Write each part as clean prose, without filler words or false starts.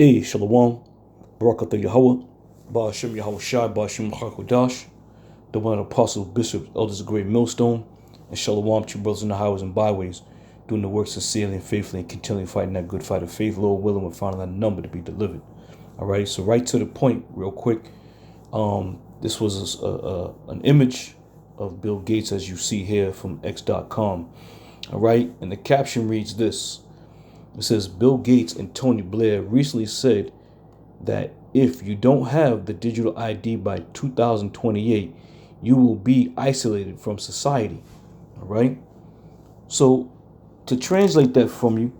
Hey, Shalom, Barakatah Yahweh, Ba'ashem Yahweh Shai, Ba'ashem Hakodash, the one of the apostles, bishops, elders of great millstone, and Shalom to brothers in the highways and byways, doing the work sincerely and faithfully and continually fighting that good fight of faith, Lord willing, we're finding that number to be delivered. All right, so right to the point, real quick. This was an image of Bill Gates, as you see here from X.com. All right, and the caption reads this. It says, Bill Gates and Tony Blair recently said that if you don't have the digital ID by 2028, you will be isolated from society. All right. So to translate that from you,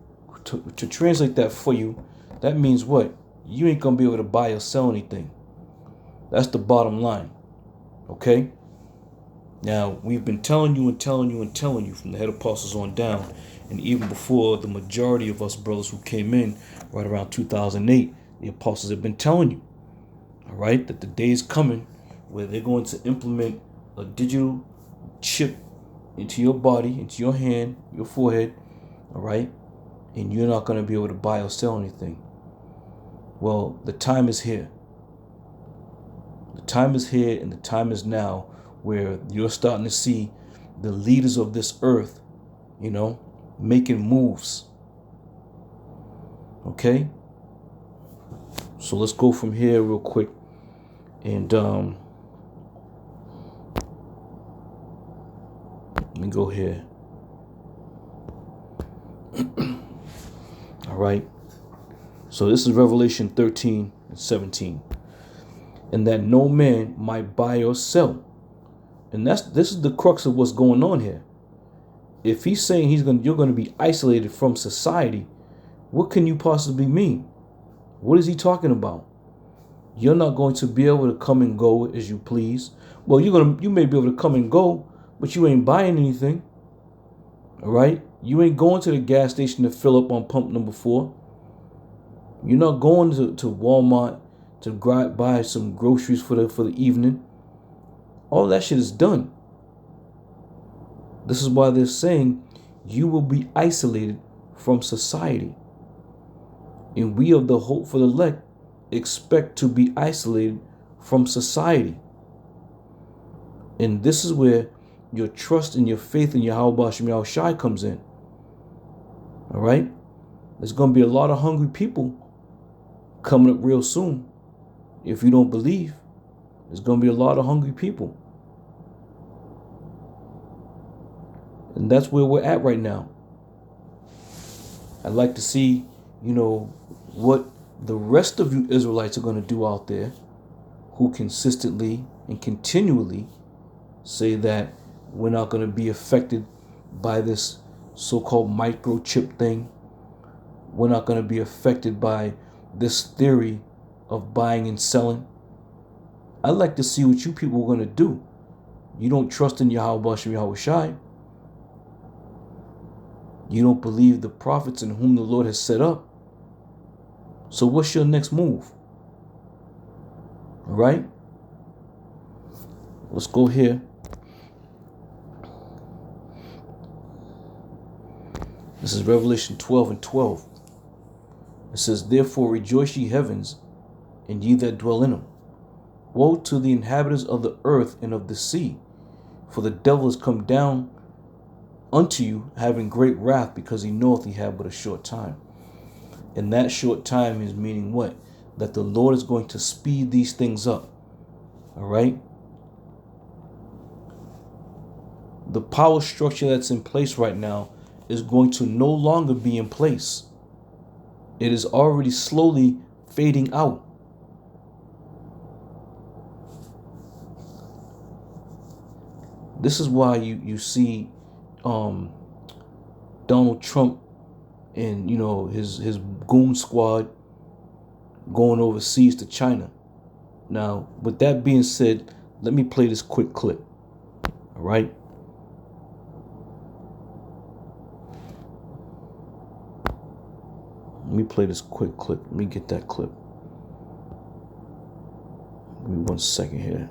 to translate that for you, that means what? You ain't gonna be able to buy or sell anything. That's the bottom line. Okay. Now, we've been telling you from the head apostles on down, and even before the majority of us brothers who came in right around 2008, the apostles have been telling you, all right, that the day is coming where they're going to implement a digital chip into your body, into your hand, your forehead, all right, and you're not going to be able to buy or sell anything. Well, the time is here. The time is here, and the time is now, where you're starting to see the leaders of this earth, making moves. Okay? So let's go from here real quick. And let me go here. All right. So this is Revelation 13 and 17. And that no man might buy or sell. And this is the crux of what's going on here. If he's saying you're going to be isolated from society, what can you possibly mean? What is he talking about? You're not going to be able to come and go as you please. Well, you may be able to come and go, but you ain't buying anything. All right? You ain't going to the gas station to fill up on pump number 4. You're not going to Walmart to buy some groceries for the evening. All that shit is done. This is why they're saying you will be isolated from society. And we of the hope for the elect expect to be isolated from society. And this is where your trust and your faith in Yahweh Ba'ashem Yahweh Shai comes in. All right? There's going to be a lot of hungry people coming up real soon. If you don't believe, there's going to be a lot of hungry people. And that's where we're at right now. I'd like to see, what the rest of you Israelites are going to do out there who consistently and continually say that we're not going to be affected by this so-called microchip thing. We're not going to be affected by this theory of buying and selling. I'd like to see what you people are going to do. You don't trust in Yahweh Ba'ashem Yahweh Shai. You don't believe the prophets in whom the Lord has set up. So what's your next move? All right? Let's go here. This is Revelation 12 and 12. It says, Therefore rejoice ye heavens, and ye that dwell in them. Woe to the inhabitants of the earth and of the sea, for the devil is come down unto you, having great wrath, because he knoweth he had but a short time. And that short time is meaning what? That the Lord is going to speed these things up. All right? The power structure that's in place right now is going to no longer be in place. It is already slowly fading out. This is why you see Donald Trump and his goon squad going overseas to China. Now, with that being said, let me play this quick clip. All right. Let me play this quick clip. Let me get that clip. Give me 1 second here.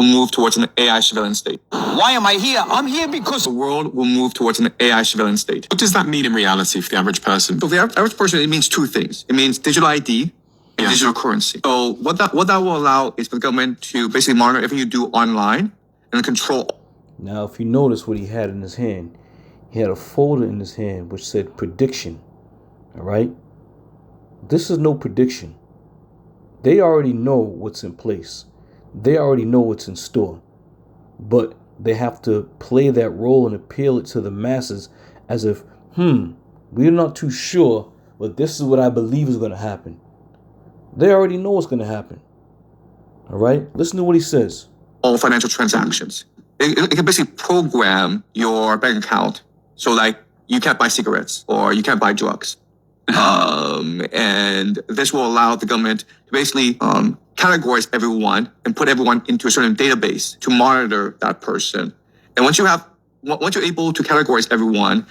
will move towards an AI surveillance state. Why am I here? I'm here because The world will move towards an AI surveillance state. What does that mean in reality for the average person? So the average person, it means two things. It means digital ID and digital currency. So what that will allow is for the government to basically monitor everything you do online and control. Now, if you notice what he had in his hand, he had a folder in his hand which said prediction. All right? This is no prediction. They already know what's in place. They already know what's in store. But they have to play that role and appeal it to the masses as if, we're not too sure, but this is what I believe is going to happen. They already know what's going to happen. All right? Listen to what he says. All financial transactions. It can basically program your bank account. So like you can't buy cigarettes or you can't buy drugs. And this will allow the government to basically categorize everyone and put everyone into a certain database to monitor that person. And once you're able to categorize everyone,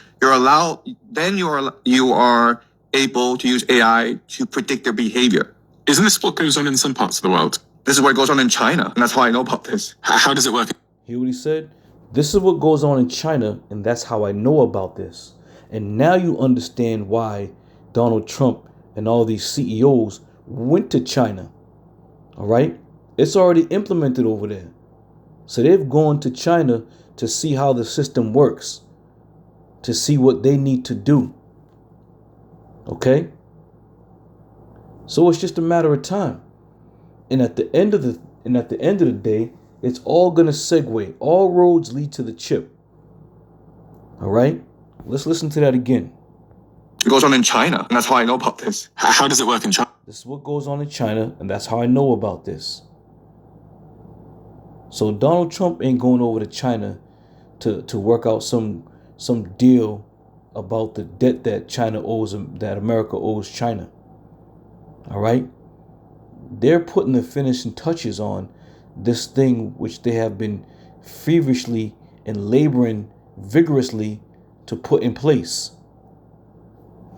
you are able to use AI to predict their behavior. Isn't this what goes on in some parts of the world? This is what goes on in China, and that's how I know about this. How does it work? Hear what he said? This is what goes on in China, and that's how I know about this. And now you understand why Donald Trump and all these CEOs went to China. All right? It's already implemented over there. So they've gone to China to see how the system works, to see what they need to do. Okay? So it's just a matter of time. And at the end of the day, it's all going to segue. All roads lead to the chip. All right? Let's listen to that again. It goes on in China, and that's how I know about this. How does it work in China? This is what goes on in China, and that's how I know about this. So Donald Trump ain't going over to China to work out some deal about the debt that China owes, that America owes China. All right? They're putting the finishing touches on this thing which they have been feverishly and laboring vigorously to put in place.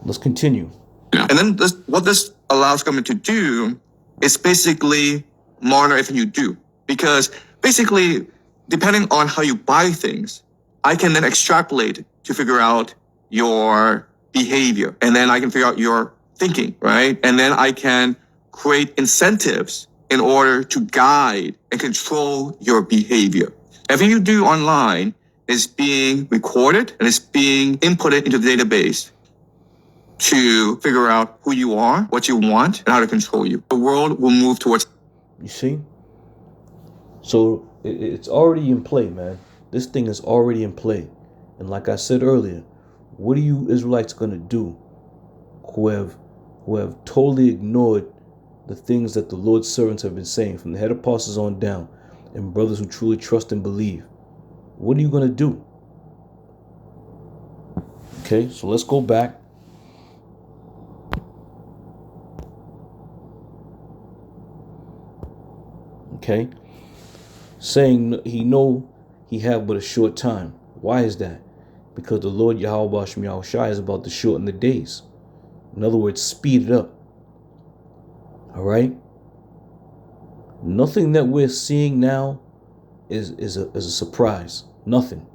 Let's continue. And then what this allows government to do is basically monitor everything you do. Because basically, depending on how you buy things, I can then extrapolate to figure out your behavior. And then I can figure out your thinking, right? And then I can create incentives in order to guide and control your behavior. Everything you do online is being recorded and it's being inputted into the database to figure out who you are, what you want, and how to control you. The world will move towards... You see? So it's already in play, man. This thing is already in play. And like I said earlier, what are you Israelites going to do who have totally ignored the things that the Lord's servants have been saying, from the head apostles on down, and brothers who truly trust and believe? What are you going to do? Okay, so let's go back. Okay, saying he have but a short time. Why is that? Because the Lord Yahweh Hashem Yahushua is about to shorten the days. In other words, speed it up. All right. Nothing that we're seeing now is a surprise. Nothing.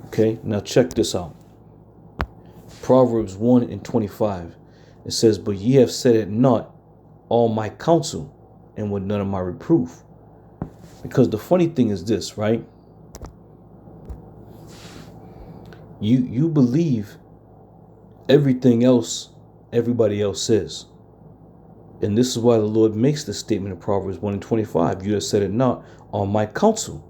Okay. Now check this out. Proverbs 1:25. It says, "But ye have set at naught all my counsel, and with none of my reproof." Because the funny thing is this, right? You believe everything else everybody else says. And this is why the Lord makes this statement in Proverbs 1:25. You have said it not on my counsel.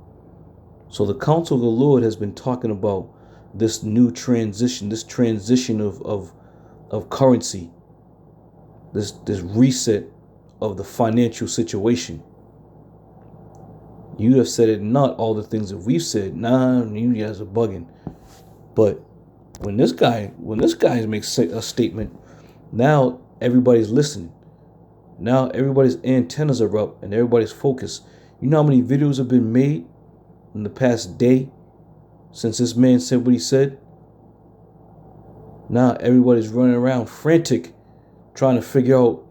So the counsel of the Lord has been talking about this new transition, this transition of currency, this reset of the financial situation. You have said it not all the things that we've said. Nah, you guys are bugging. But when this guy makes a statement, now everybody's listening. Now everybody's antennas are up and everybody's focused. You know how many videos have been made in the past day since this man said what he said? Now everybody's running around frantic, trying to figure out,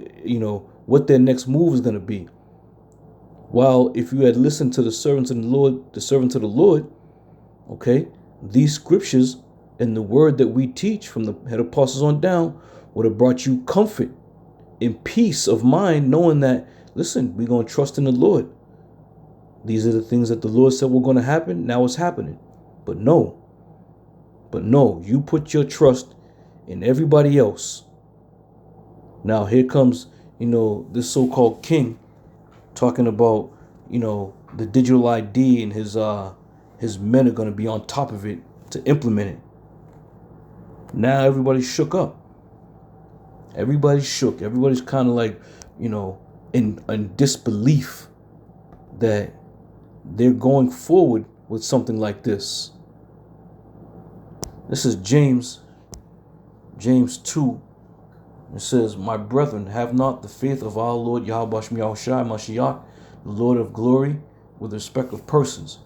what their next move is going to be. While if you had listened to the servants of the Lord, okay, these scriptures and the word that we teach from the head apostles on down would have brought you comfort and peace of mind, knowing that, listen, we're going to trust in the Lord. These are the things that the Lord said were going to happen. Now it's happening. But no, you put your trust in everybody else. Now here comes, this so-called king talking about, the digital ID, and his men are going to be on top of it to implement it. Now everybody's shook up. Everybody's shook. Everybody's kind of like, in disbelief that they're going forward with something like this. This is James 2. It says, "My brethren, have not the faith of our Lord Yahweh Yahushua Mashiach, the Lord of glory, with respect of persons.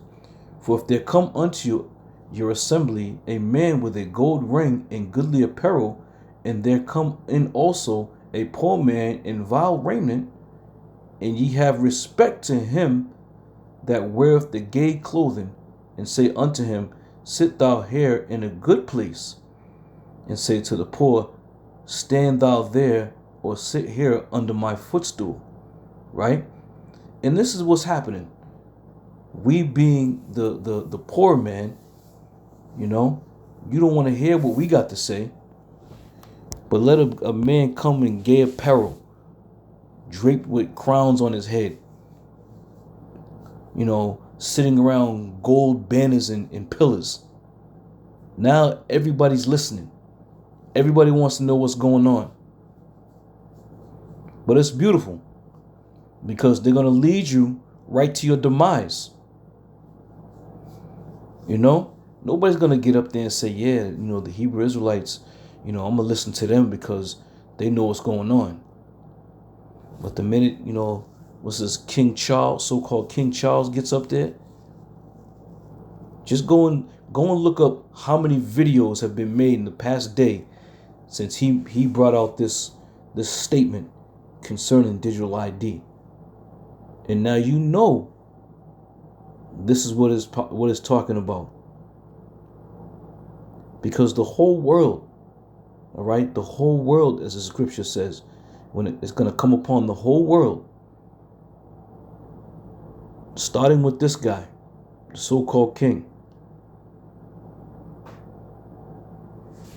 For if there come unto your assembly a man with a gold ring and goodly apparel, and there come in also a poor man in vile raiment, and ye have respect to him that weareth the gay clothing, and say unto him, Sit thou here in a good place, and say to the poor, Stand thou there, or sit here under my footstool," right? And this is what's happening. We being the poor man, you don't want to hear what we got to say, but let a man come in gay apparel, draped with crowns on his head, sitting around gold banners and pillars. Now everybody's listening. Everybody wants to know what's going on. But it's beautiful, because they're going to lead you right to your demise. Nobody's going to get up there and say, yeah, the Hebrew Israelites, I'm going to listen to them because they know what's going on. But the minute, what's this, King Charles, so-called King Charles, gets up there, just go and look up how many videos have been made in the past day since he brought out this statement concerning digital ID. And now this is what it's talking about. Because the whole world, all right, the whole world, as the scripture says, when it's going to come upon the whole world, starting with this guy, the so-called king.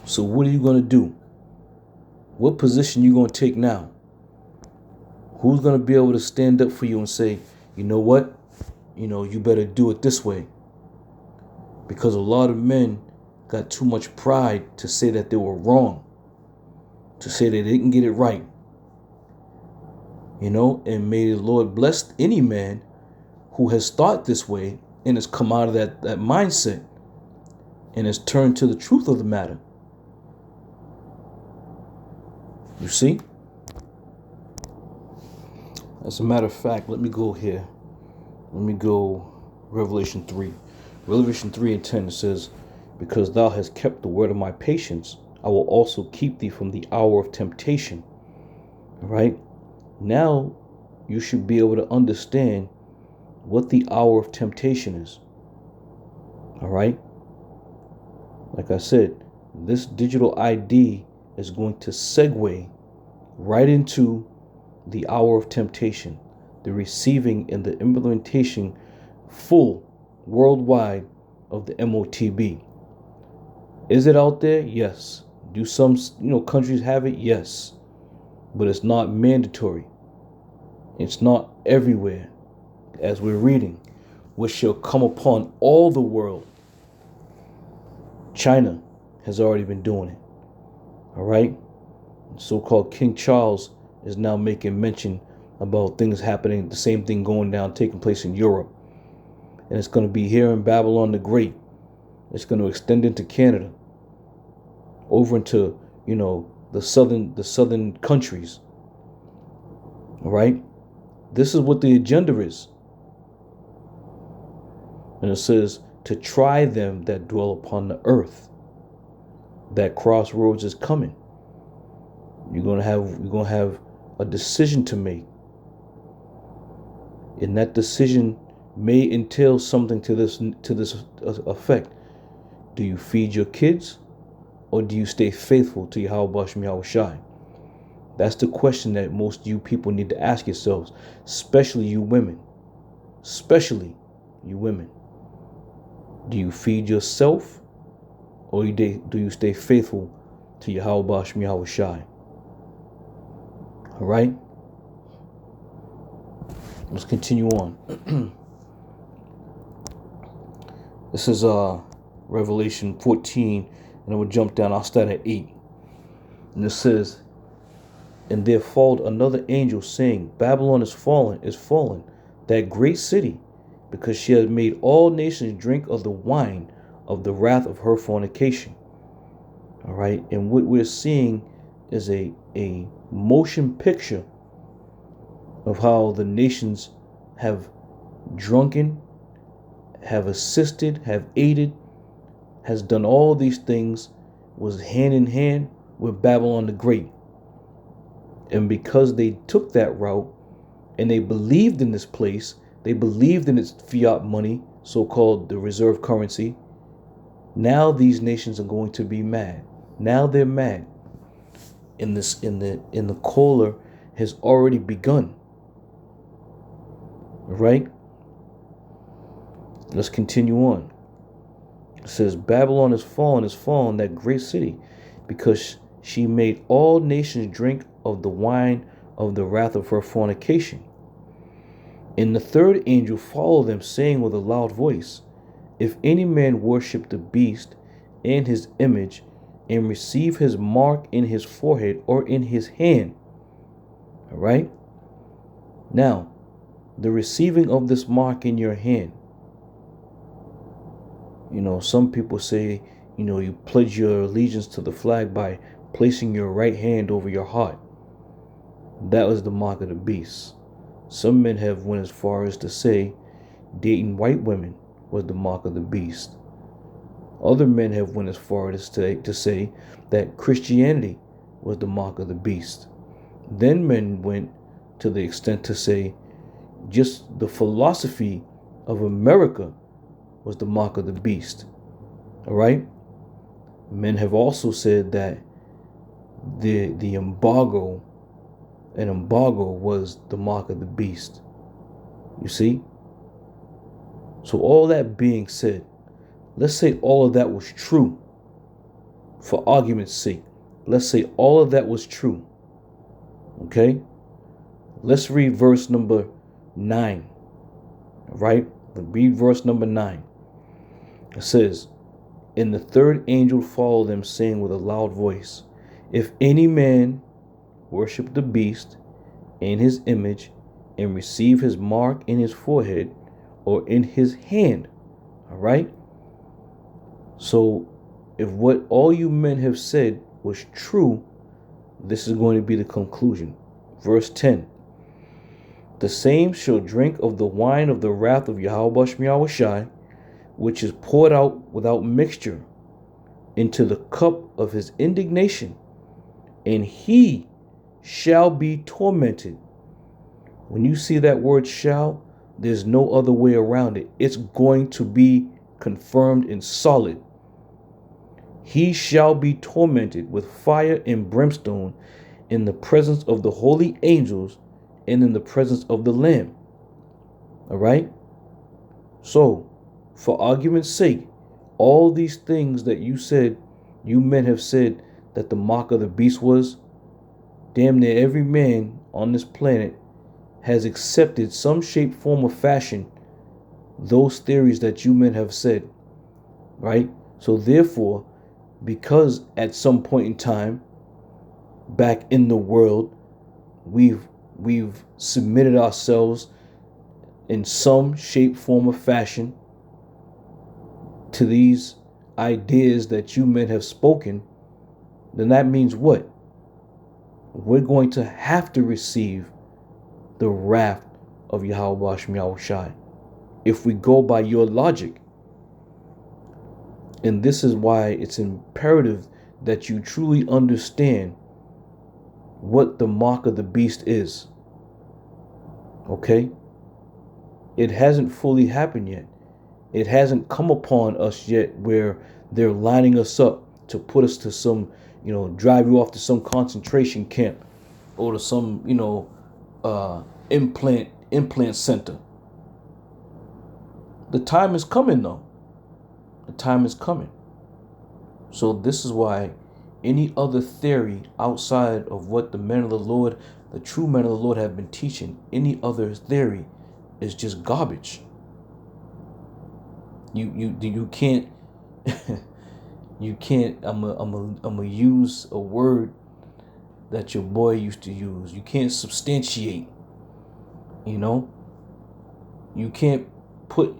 So what are you going to do? What position you going to take now? Who's going to be able to stand up for you and say, you know what? You better do it this way. Because a lot of men got too much pride to say that they were wrong, to say they didn't get it right. And may the Lord bless any man who has thought this way and has come out of that mindset and has turned to the truth of the matter. You see? As a matter of fact, let me go here. Let me go Revelation 3. Revelation 3:10, it says, "Because thou hast kept the word of my patience, I will also keep thee from the hour of temptation." All right? Now you should be able to understand what the hour of temptation is. All right? Like I said, this digital ID is going to segue right into the hour of temptation, the receiving and the implementation full worldwide of the MOTB. Is it out there? Yes. Do some countries have it? Yes. But it's not mandatory. It's not everywhere, as we're reading, which shall come upon all the world. China has already been doing it. All right? So-called King Charles is now making mention about things happening, the same thing taking place in Europe. And it's going to be here in Babylon the Great. It's going to extend into Canada, over into, the southern countries. All right? This is what the agenda is. And it says, to try them that dwell upon the earth. That crossroads is coming. You're gonna have a decision to make. And that decision may entail something to this effect. Do you feed your kids, or do you stay faithful to Yahweh Shem Yahweh Shai? That's the question that most of you people need to ask yourselves, especially you women. Especially you women. Do you feed yourself, or do you stay faithful to Yahweh Shem Yahweh Shai? All right? Let's continue on. This is Revelation 14, and I will jump down. I'll start at 8. And it says, "And there followed another angel, saying, Babylon is fallen, that great city, because she has made all nations drink of the wine of the wrath of her fornication." All right, and what we're seeing is a motion picture of how the nations have drunken, have assisted, have aided, has done all these things, was hand in hand with Babylon the Great. And because they took that route and they believed in this place, they believed in its fiat money, so-called the reserve currency, now these nations are going to be mad. Now they're mad. In the Kohler has already begun. Right? Let's continue on. It says, "Babylon is fallen, that great city, because she made all nations drink of the wine of the wrath of her fornication. And the third angel followed them, saying with a loud voice, If any man worship the beast and his image, and receive his mark in his forehead or in his hand." All right? Now, the receiving of this mark in your hand. Some people say, you pledge your allegiance to the flag by placing your right hand over your heart. That was the mark of the beast. Some men have went as far as to say dating white women was the mark of the beast. Other men have went as far as to say that Christianity was the mark of the beast. Then men went to the extent to say just the philosophy of America was the mark of the beast. All right? Men have also said that the embargo was the mark of the beast. You see? So all that being said, let's say all of that was true. For argument's sake, let's say all of that was true. Okay? Let's read verse number 9. All right? Read verse number 9. It says, "And the third angel followed them, saying with a loud voice, If any man worship the beast and his image, and receive his mark in his forehead or in his hand." All right? So if what all you men have said was true, this is going to be the conclusion. Verse 10. "The same shall drink of the wine of the wrath of Yahweh Shem Yahweh Shai, which is poured out without mixture into the cup of his indignation, and he shall be tormented." When you see that word "shall," there's no other way around it. It's going to be confirmed and solid. "He shall be tormented with fire and brimstone in the presence of the holy angels and in the presence of the Lamb." All right? So, for argument's sake, all these things that you men have said that the mark of the beast was, damn near every man on this planet has accepted some shape, form, or fashion those theories that you men have said, right? So therefore, because at some point in time back in the world, we've submitted ourselves in some shape, form, or fashion to these ideas that you men have spoken, then that means what? We're going to have to receive the wrath of Yahweh Shem Yahweh Shai if we go by your logic. And this is why it's imperative that you truly understand what the mark of the beast is. Okay? It hasn't fully happened yet. It hasn't come upon us yet where they're lining us up to put us to some, drive you off to some concentration camp or to some, implant center. The time is coming, though. The time is coming. So this is why any other theory outside of what the men of the Lord, the true men of the Lord, have been teaching, any other theory is just garbage. You can't you can't. I'm a use a word that your boy used to use. You can't substantiate. You can't put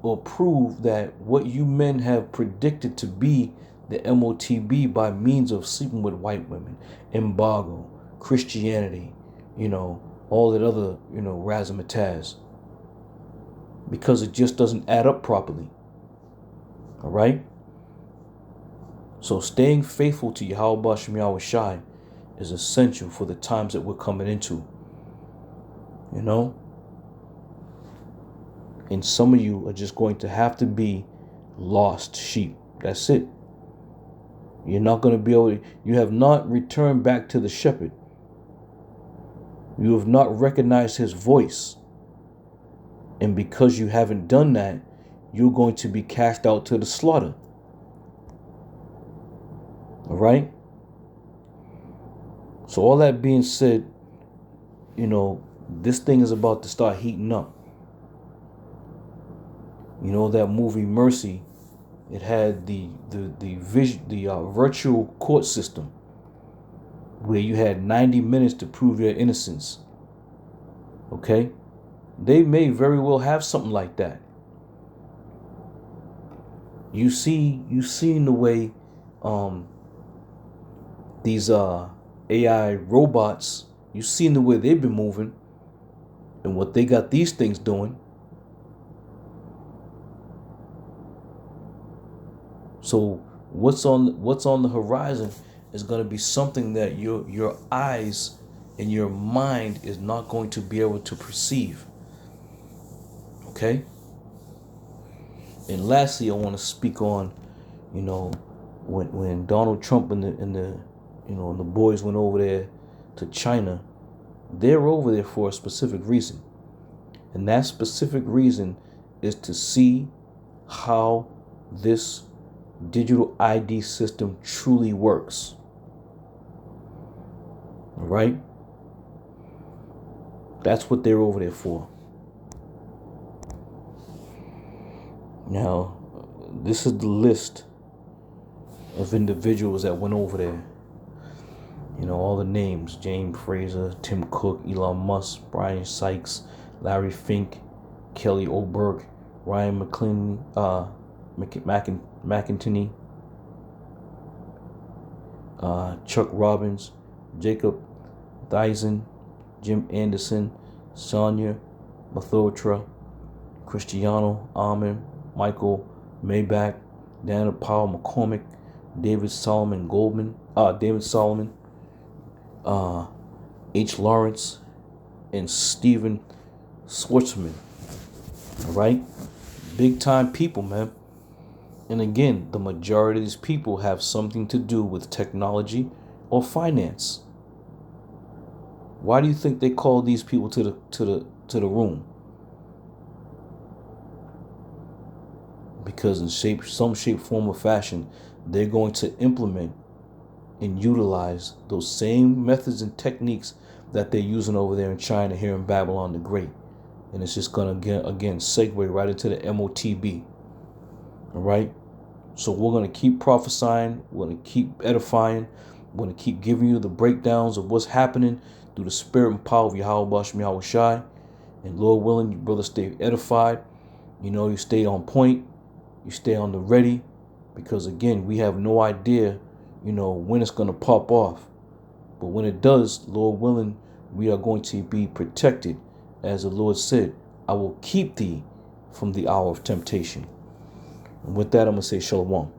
or prove that what you men have predicted to be the MOTB by means of sleeping with white women, embargo, Christianity, all that other, razzmatazz. Because it just doesn't add up properly. All right? So staying faithful to Yahweh Bashem Yahweh Shai is essential for the times that we're coming into. And some of you are just going to have to be lost sheep. That's it. You're not going to be able to, you have not returned back to the shepherd. You have not recognized his voice. And because you haven't done that, you're going to be cast out to the slaughter. All right? So all that being said, this thing is about to start heating up. That movie Mercy, it had the virtual court system where you had 90 minutes to prove your innocence. Okay? They may very well have something like that. You've seen the way these AI robots, you've seen the way they've been moving and what they got these things doing. So what's on the horizon is going to be something that your eyes and your mind is not going to be able to perceive. Okay? And lastly, I want to speak on, when Donald Trump and the boys went over there to China, they're over there for a specific reason. And that specific reason is to see how this digital ID system truly works. All right? That's what they're over there for. Now, this is the list of individuals that went over there. All the names: James Fraser, Tim Cook, Elon Musk, Brian Sykes, Larry Fink, Kelly Oberg, Ryan McIntyre, Chuck Robbins, Jacob Dyson, Jim Anderson, Sonia Mathotra, Cristiano Armin, Michael Maybach, Daniel Powell McCormick, David Solomon, H. Lawrence, and Steven Schwartzman. All right? Big time people, man. And again, the majority of these people have something to do with technology or finance. Why do you think they call these people to the room? Because in some shape, form, or fashion, they're going to implement and utilize those same methods and techniques that they're using over there in China, here in Babylon the Great. And it's just going to, again, segue right into the MOTB. All right? So we're going to keep prophesying. We're going to keep edifying. We're going to keep giving you the breakdowns of what's happening through the spirit and power of Yahweh Bashem Yahweh Shai. And Lord willing, you brothers stay edified. You stay on point. You stay on the ready. Because, again, we have no idea, when it's going to pop off. But when it does, Lord willing, we are going to be protected. As the Lord said, I will keep thee from the hour of temptation. And with that, I'm going to say shalom.